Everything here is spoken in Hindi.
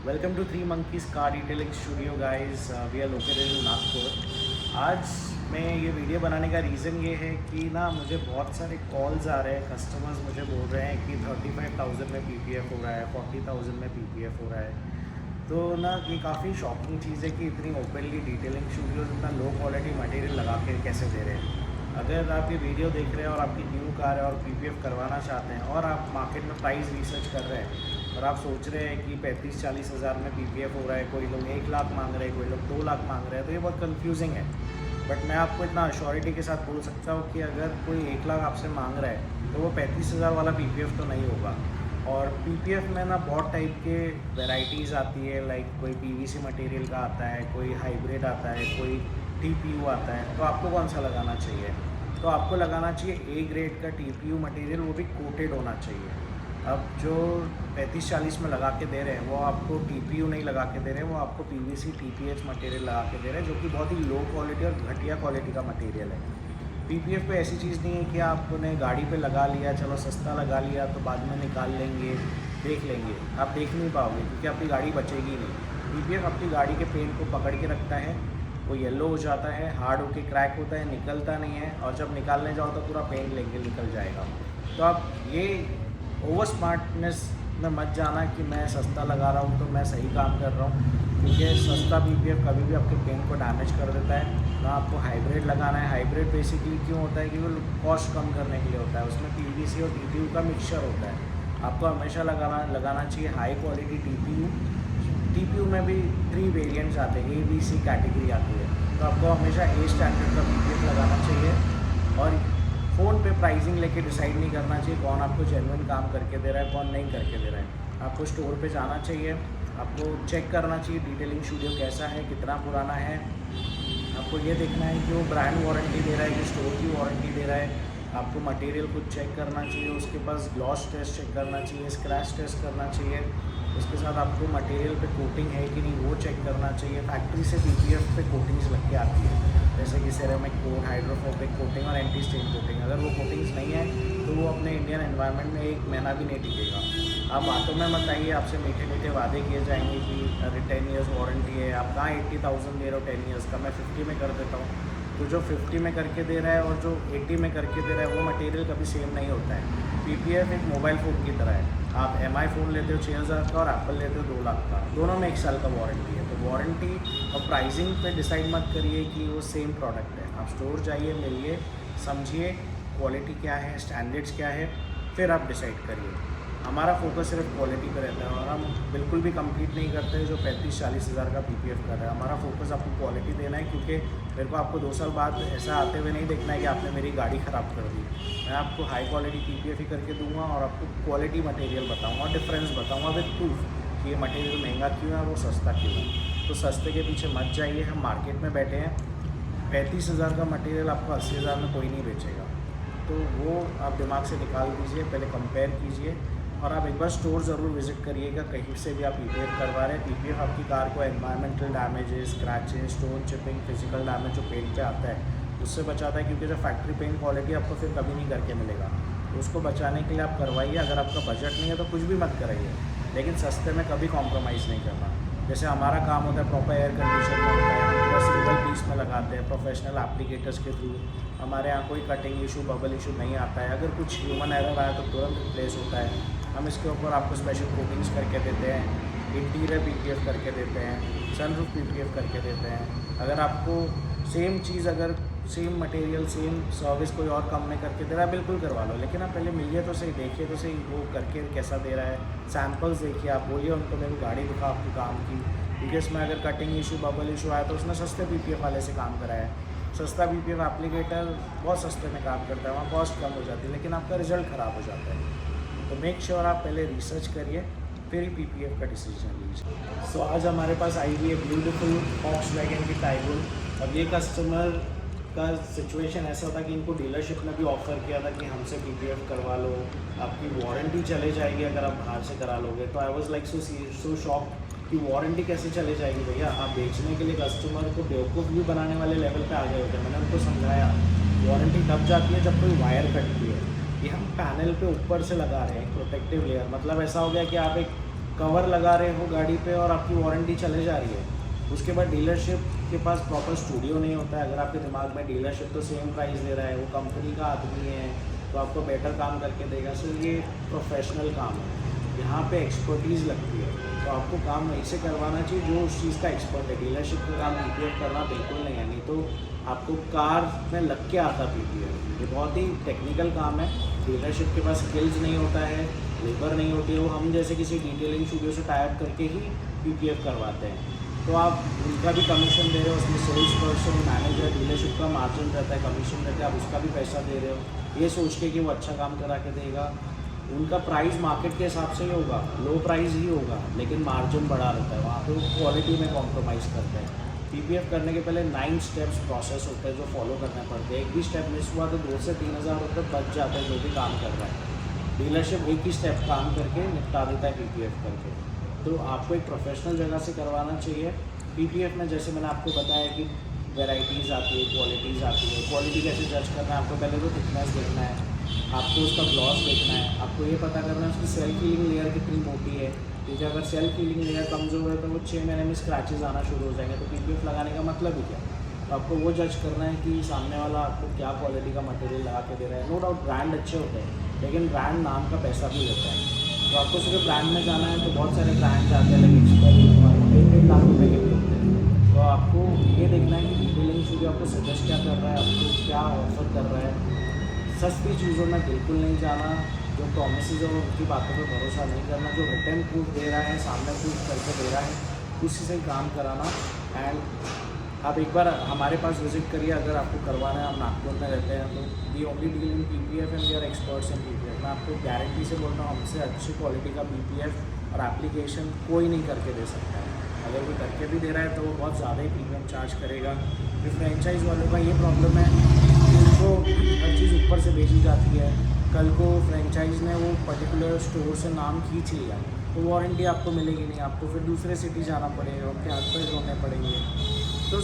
Welcome to three monkeys car detailing studio guys. We are located in Nagpur. आज मैं ये वीडियो बनाने का रीज़न ये है कि ना मुझे बहुत सारे कॉल्स आ रहे हैं। कस्टमर्स मुझे बोल रहे हैं कि 35,000 में पीपीएफ हो रहा है, 40,000 में पीपीएफ हो रहा है। तो ना ये काफ़ी शॉकिंग चीज़ है कि इतनी ओपनली डिटेलिंग स्टूडियोज इतना लो क्वालिटी मटेरियल लगा के कैसे दे रहे हैं। अगर आप ये वीडियो देख रहे हैं और आपकी न्यू कार है और पीपीएफ करवाना चाहते हैं और आप मार्केट में प्राइस रिसर्च कर रहे हैं और आप सोच रहे हैं कि 35-40 हज़ार में पीपीएफ हो रहा है, कोई लोग 1 लाख मांग रहे हैं, कोई लोग 2 लाख मांग रहे हैं, तो ये बहुत कंफ्यूजिंग है। बट मैं आपको इतना अश्योरिटी के साथ बोल सकता हूँ कि अगर कोई 1 लाख आपसे मांग रहा है तो वो 35,000 वाला पीपीएफ तो नहीं होगा। और पीपीएफ में ना बहुत टाइप के वैरायटीज़ आती है, लाइक कोई पीवीसी मटेरियल का आता है, कोई हाइब्रिड आता है, कोई टीपीयू आता है। तो आपको कौन सा लगाना चाहिए? तो आपको लगाना चाहिए ए ग्रेड का टीपीयू मटेरियल, वो भी कोटेड होना चाहिए। अब जो 35-40 में लगा के दे रहे हैं वो आपको टीपीयू नहीं लगा के दे रहे हैं, वो आपको पीवीसी टीपीएच मटेरियल लगा के दे रहे हैं, जो कि बहुत ही लो क्वालिटी और घटिया क्वालिटी का मटेरियल है। पीपीएफ पे ऐसी चीज़ नहीं है कि आपने गाड़ी पे लगा लिया, चलो सस्ता लगा लिया तो बाद में निकाल लेंगे, देख लेंगे। आप देख नहीं पाओगे क्योंकि आपकी गाड़ी बचेगी नहीं। पीपीएफ आपकी गाड़ी के पेंट को पकड़ के रखता है, वो येलो हो जाता है, हार्ड होके क्रैक होता है, निकलता नहीं है, और जब निकालने जाओ तो पूरा पेंट लेके निकल जाएगा। तो आप ये ओवर स्मार्टनेस में मत जाना कि मैं सस्ता लगा रहा हूँ तो मैं सही काम कर रहा हूँ, क्योंकि सस्ता पीपीएफ कभी भी आपके पेंट को डैमेज कर देता है। ना आपको हाइब्रिड लगाना है। हाइब्रिड बेसिकली क्यों होता है कि वो कॉस्ट कम करने के लिए होता है, उसमें पीवीसी और टीपीयू का मिक्सचर होता है। आपको हमेशा लगाना चाहिए हाई क्वालिटी टीपीयू। टीपीयू में भी 3 वेरिएंट्स आते हैं, ए बी सी कैटेगरी आती है, तो आपको हमेशा ए स्टैंडर्ड का पीपीएफ लगाना चाहिए। और फ़ोन पे प्राइसिंग लेके डिसाइड नहीं करना चाहिए कौन आपको जेन्युइन काम करके दे रहा है, कौन नहीं करके दे रहा है। आपको स्टोर पे जाना चाहिए, आपको चेक करना चाहिए डिटेलिंग स्टूडियो कैसा है, कितना पुराना है। आपको ये देखना है कि वो ब्रांड वारंटी दे रहा है कि स्टोर की वारंटी दे रहा है। आपको मटेरियल कुछ चेक करना चाहिए, उसके पास ग्लॉस टेस्ट चेक करना चाहिए, स्क्रैच टेस्ट करना चाहिए। उसके साथ आपको मटेरियल पे कोटिंग है कि नहीं वो चेक करना चाहिए। फैक्ट्री से पीपीएफ पे कोटिंग्स लग के आती है, जैसे कि सेरेमिक कोट, हाइड्रोफोबिक कोटिंग और एंटी स्टेन कोटिंग। अगर वो कोटिंग्स नहीं है तो वो अपने इंडियन एनवायरनमेंट में 1 महीना भी नहीं टिकेगा। आप बातों में मत आइए, आपसे मीठे मीठे वादे किए जाएंगे कि अरे 10 ईयर्स वारंटी है, आप कहाँ 80,000 दे रहे हो 10 ईयर्स का, मैं 50 में कर देता हूँ। तो जो 50 में करके दे रहा है और जो 80 में करके दे रहा है वो मटेरियल कभी सेम नहीं होता है। पीपीएफ एक मोबाइल फ़ोन की तरह है। आप एमआई फ़ोन लेते हो 6,000 का और एप्पल लेते हो 2 लाख का, दोनों में 1 साल का वारंटी है। तो वारंटी और प्राइसिंग पे डिसाइड मत करिए कि वो सेम प्रोडक्ट है। आप स्टोर जाइए, मिलिए, समझिए क्वालिटी क्या है, स्टैंडर्ड्स क्या है, फिर आप डिसाइड करिए। हमारा फोकस सिर्फ क्वालिटी पे रहता है और हम बिल्कुल भी कम्पीट नहीं करते जो 35-40 हज़ार का पीपीएफ कर रहा है। हमारा फोकस आपको क्वालिटी देना है, क्योंकि मेरे को आपको 2 साल बाद ऐसा आते हुए नहीं देखना है कि आपने मेरी गाड़ी ख़राब कर दी। मैं आपको हाई क्वालिटी पीपीएफ ही करके दूंगा और आपको क्वालिटी मटेरियल बताऊंगा, डिफरेंस बताऊंगा विद प्रूफ कि ये मटेरियल महंगा क्यों है, वो सस्ता क्यों है। तो सस्ते के पीछे मत जाइए। हम मार्केट में बैठे हैं, 35,000 का मटेरियल आपको 80,000 में कोई नहीं बेचेगा। तो वो आप दिमाग से निकाल दीजिए, पहले कंपेयर कीजिए और आप एक बार स्टोर ज़रूर विज़िट करिएगा। कहीं से भी आप पीपीएफ करवा रहे हैं, पीपीएफ आपकी कार को environmental damages, scratches, stone chipping, physical damage जो पेंट पे आता है उससे बचाता है, क्योंकि जो फैक्ट्री पेंट क्वालिटी आपको फिर कभी नहीं करके मिलेगा। तो उसको बचाने के लिए आप करवाइए। अगर आपका बजट नहीं है तो कुछ भी मत कराइए, लेकिन सस्ते में कभी कॉम्प्रोमाइज़ नहीं करना। जैसे हमारा काम होता है प्रॉपर एयर कंडीशन में होता है, हम पूरा सिंगल पीस में लगाते हैं प्रोफेशनल एप्लीकेटर्स के थ्रू। हमारे यहाँ कोई कटिंग इशू, बबल इशू नहीं आता है। अगर कुछ ह्यूमन एरर आया तो तुरंत रिप्लेस होता है। हम इसके ऊपर आपको स्पेशल कोटिंग्स करके देते हैं, इंटीरियर पीपीएफ करके देते हैं, सनरूफ पीपीएफ करके देते हैं। अगर आपको सेम चीज़, अगर सेम मटेरियल, सेम सर्विस कोई और कम में करके दे रहा है, बिल्कुल करवा लो, लेकिन आप पहले मिलिए तो सही, देखिए तो सही वो करके कैसा दे रहा है। सैम्पल्स देखिए, आप बोलिए उनको मेरी गाड़ी दिखा आपके काम की, क्योंकि इसमें अगर कटिंग इशू, बबल इशू आया तो उसने सस्ते पीपीएफ वाले से काम कराया है। सस्ता पीपीएफ एप्लीकेटर बहुत सस्ते में काम करता है, वहाँ कॉस्ट कम हो जाती है, लेकिन आपका रिजल्ट ख़राब हो जाता है। तो मेक श्योर आप पहले रिसर्च करिए, फिर ही पीपीएफ का डिसीजन लीजिए। सो आज हमारे पास आई हुई है ब्यूटीफुल वॉक्सवैगन की टाइगुन। अब ये कस्टमर का सिचुएशन ऐसा था कि इनको डीलरशिप ने भी ऑफ़र किया था कि हमसे पीपीएफ करवा लो, आपकी वारंटी चले जाएगी अगर आप बाहर से करा लोगे। तो I was like so shock कि वारंटी कैसे चले जाएगी भैया। आप बेचने के लिए कस्टमर को बेवकूफ़ भी बनाने वाले लेवल पे आ गए होते हैं। मैंने उनको समझाया वारंटी तब जाती है जब कोई वायर कटती है। ये हम पैनल पे ऊपर से लगा रहे हैं प्रोटेक्टिव लेयर, मतलब ऐसा हो गया कि आप एक कवर लगा रहे हो गाड़ी पे और आपकी वारंटी चले जा रही है। उसके बाद डीलरशिप के पास प्रॉपर स्टूडियो नहीं होता है। अगर आपके दिमाग में डीलरशिप तो सेम प्राइस दे रहा है, वो कंपनी का आदमी है तो आपको बेटर काम करके देगा। सो ये प्रोफेशनल काम है, यहाँ पे एक्सपर्टीज़ लगती है, तो आपको काम वहीं से करवाना चाहिए जो उस चीज़ का एक्सपर्ट है। डीलरशिप का काम पीपीएफ करना बिल्कुल नहीं है, नहीं तो आपको कार में लग के आता पीपीएफ। ये बहुत ही टेक्निकल काम है, डीलरशिप के पास स्किल्स नहीं होता है, लेबर नहीं होती है, वो हम जैसे किसी डिटेलिंग स्टूडियो से टाइप करके ही पीपीएफ करवाते हैं। तो आप उनका भी कमीशन दे रहे हो, उसमें सेल्स पर्सन, मैनेजर, डीलरशिप का मार्जिन रहता है, कमीशन रहता है, आप उसका भी पैसा दे रहे हो ये सोच के कि वो अच्छा काम करा के देगा। उनका प्राइस मार्केट के हिसाब से ही होगा, लो प्राइस ही होगा, लेकिन मार्जिन बढ़ा रहता है, वहाँ पे वो क्वालिटी में कॉम्प्रोमाइज़ करते हैं। पीपीएफ करने के पहले 9 स्टेप्स प्रोसेस होते हैं जो फॉलो करने पड़ते हैं। एक भी स्टेप मिस हुआ तो 2 से 3 हज़ार रुपये बच जाते हैं जो भी काम कर रहा है। डीलरशिप एक ही स्टेप काम करके निपटा देता है पीपीएफ करके। तो आपको एक प्रोफेशनल जगह से करवाना चाहिए। पीपीएफ में जैसे मैंने आपको बताया कि वैराइटीज़ आती है, क्वालिटीज़ आती है। क्वालिटी कैसे जज करना है, आपको पहले तो थिकनेस देखना है, आपको उसका ग्लॉस देखना है, आपको ये पता करना है उसकी सेल्फ हीलिंग लेयर कितनी मोटी है, क्योंकि अगर सेल्फ हीलिंग लेयर कमज़ोर है तो वो 6 महीने में स्क्रैचेस आना शुरू हो जाएंगे। तो पीपीएफ लगाने का मतलब ही क्या? तो आपको वो जज करना है कि सामने वाला आपको क्या क्वालिटी का मटेरियल लगा के दे रहा है। नो डाउट ब्रांड अच्छे होते हैं, लेकिन ब्रांड नाम का पैसा भी लेता है। तो आपको सिर्फ ब्रांड में जाना है तो बहुत सारे ब्रांड्स आते हैं, लाइक एक्सपर्ट और 1-1 लाख रुपये के भी होते हैं। तो आपको ये देखना है कि डिटेलिंग स्टूडियो आपको सजेस्ट क्या कर रहा है, आपको क्या ऑफर कर रहा है। सस्ती चीज़ों में बिल्कुल नहीं जाना, जो प्रोमिसेस है उनकी बातों पर भरोसा नहीं करना, जो रिटर्न प्रूफ दे रहा है, सामने प्रूफ करके दे रहा है, उसी से काम कराना। एंड आप एक बार हमारे पास विजिट करिए अगर आपको करवाना है। हम नागपुर में रहते हैं, तो we only deal in PPF and we are experts in PPF. मैं आपको गारंटी से बोल रहा हूँ, हमसे अच्छी क्वालिटी का पीपीएफ और एप्लीकेशन कोई नहीं करके दे सकता है। अगर वो करके भी दे रहा है तो वो बहुत ज़्यादा ही प्रीमियम चार्ज करेगा। फिर फ्रेंचाइज़ वालों का ये प्रॉब्लम है कि उनको हर चीज़ ऊपर से भेजी जाती है। कल को फ्रेंचाइज ने वो पर्टिकुलर स्टोर से नाम खींच लिया तो वारंटी आपको मिलेगी नहीं, आपको फिर दूसरे सिटी जाना पड़ेगा, उनके हाथ पैर धोने पड़ेंगे। तो